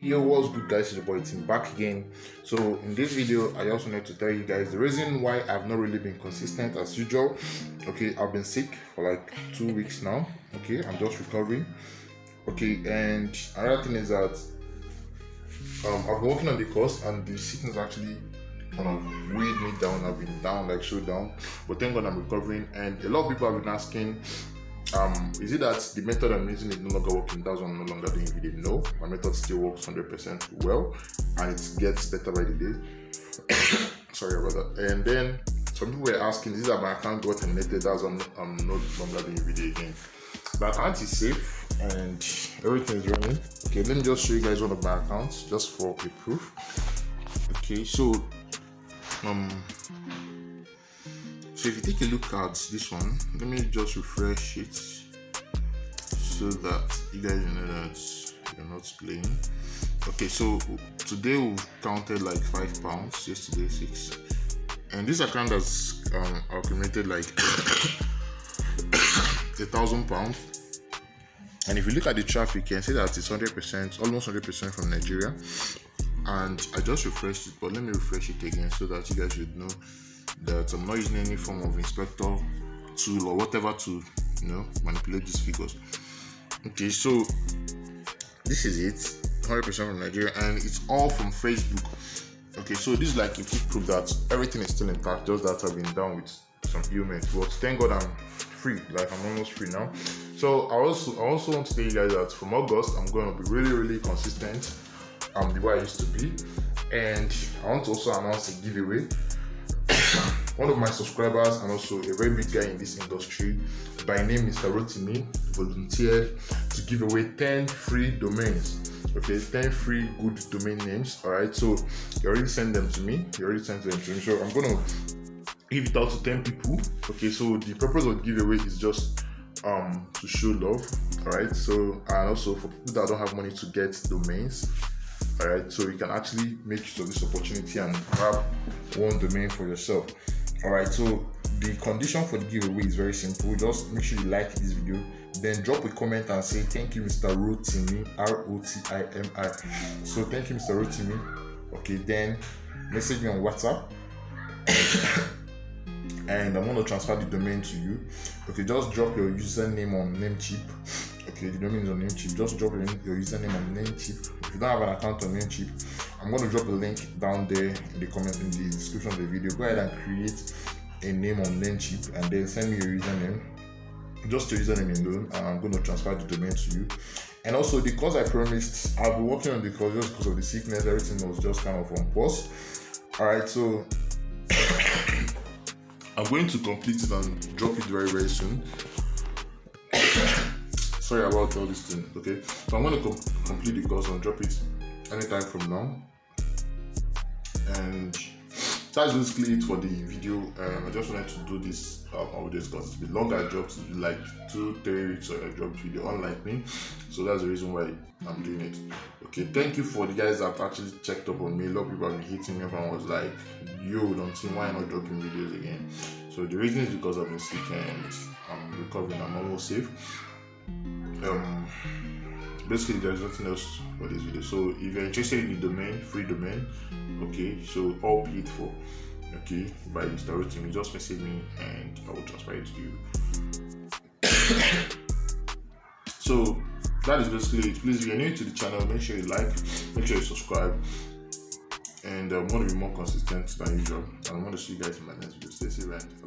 Yo, what's good guys, it's your boy Tim back again. So in this video I just wanted to tell you guys the reason why I've not really been consistent as usual. Okay, I've been sick for like 2 weeks now. Okay, I'm just recovering. Okay, and another thing is that I've been working on the course and the sickness actually kind of weighed me down. I've been down, like so down, but thank God I'm recovering. And a lot of people have been asking, is it that the method I'm using is no longer working? That's why I'm no longer doing video. No, my method still works 100% well, and it gets better by the day. Sorry about that. And then some people were asking, is it that my account got terminated? That's why I'm no longer doing video again. My account is safe and everything is running. Okay, let me just show you guys one of my accounts just for a proof. Okay, so if you take a look at this one, let me just refresh it so that you guys know that you're not playing. Okay, so today we've counted like £5, yesterday 6, and this account has accumulated like £1,000. And if you look at the traffic, you can see that it's 100%, almost 100% from Nigeria. And I just refreshed it, but let me refresh it again so that you guys should know that I'm not using any form of inspector tool or whatever to manipulate these figures. Okay, so this is it, 100% from Nigeria, and it's all from Facebook. Okay, so this is like a quick proof that everything is still intact, just that I've been down with some ailments, but thank God I'm free, like I'm almost free now. So I also want to tell you guys that from August I'm going to be really consistent, the way I used to be. And I want to also announce a giveaway. One of my subscribers and also a very big guy in this industry by name Mr. Rotimi volunteered to give away 10 free domains. Okay, 10 free good domain names. Alright, so he already sent them to me. So I'm gonna give it out to 10 people. Okay, so the purpose of the giveaway is just to show love. Alright, so and also for people that don't have money to get domains. Alright, so you can actually make use of this opportunity and grab one domain for yourself. Alright, so the condition for the giveaway is very simple. Just make sure you like this video, then drop a comment and say thank you Mr. Rotimi, Rotimi. So thank you Mr. Rotimi. Okay, then message me on WhatsApp and I'm going to transfer the domain to you. Okay, just drop your username on Namecheap. Okay, the domain is on Namecheap. Just drop your username on Namecheap. If you don't have an account on Namecheap, I'm going to drop a link down there in the comment, in the description of the video. Go ahead and create a name on Namecheap and then send me your username, just your username alone, and I'm going to transfer the domain to you. And also the course I promised, I've been working on the course just because of the sickness. Everything was just kind of on pause. Alright, so I'm going to complete it and drop it very soon. Sorry about all this thing. Okay, so I'm going to complete the course and drop it anytime from now. And that's basically it for the video. I just wanted to do this this because it's been longer jobs, it's been like 2-3 weeks I dropped video, unlike me. So that's the reason why I'm doing it. Okay, thank you for the guys that actually checked up on me. A lot of people have been hitting me up and was like, yo, don't see why I'm not dropping videos again. So the reason is because I've been sick and I'm recovering. I'm almost safe. Basically there's nothing else for this video. So if you're interested in the domain, free domain, okay, so all paid for, okay, by Mr. Rotimi, just message me and I will transfer it to you. So that is basically it. Please, if you're new to the channel, make sure you like, make sure you subscribe, and I'm going to be more consistent than usual, and I'm going to see you guys in my next video. Stay safe and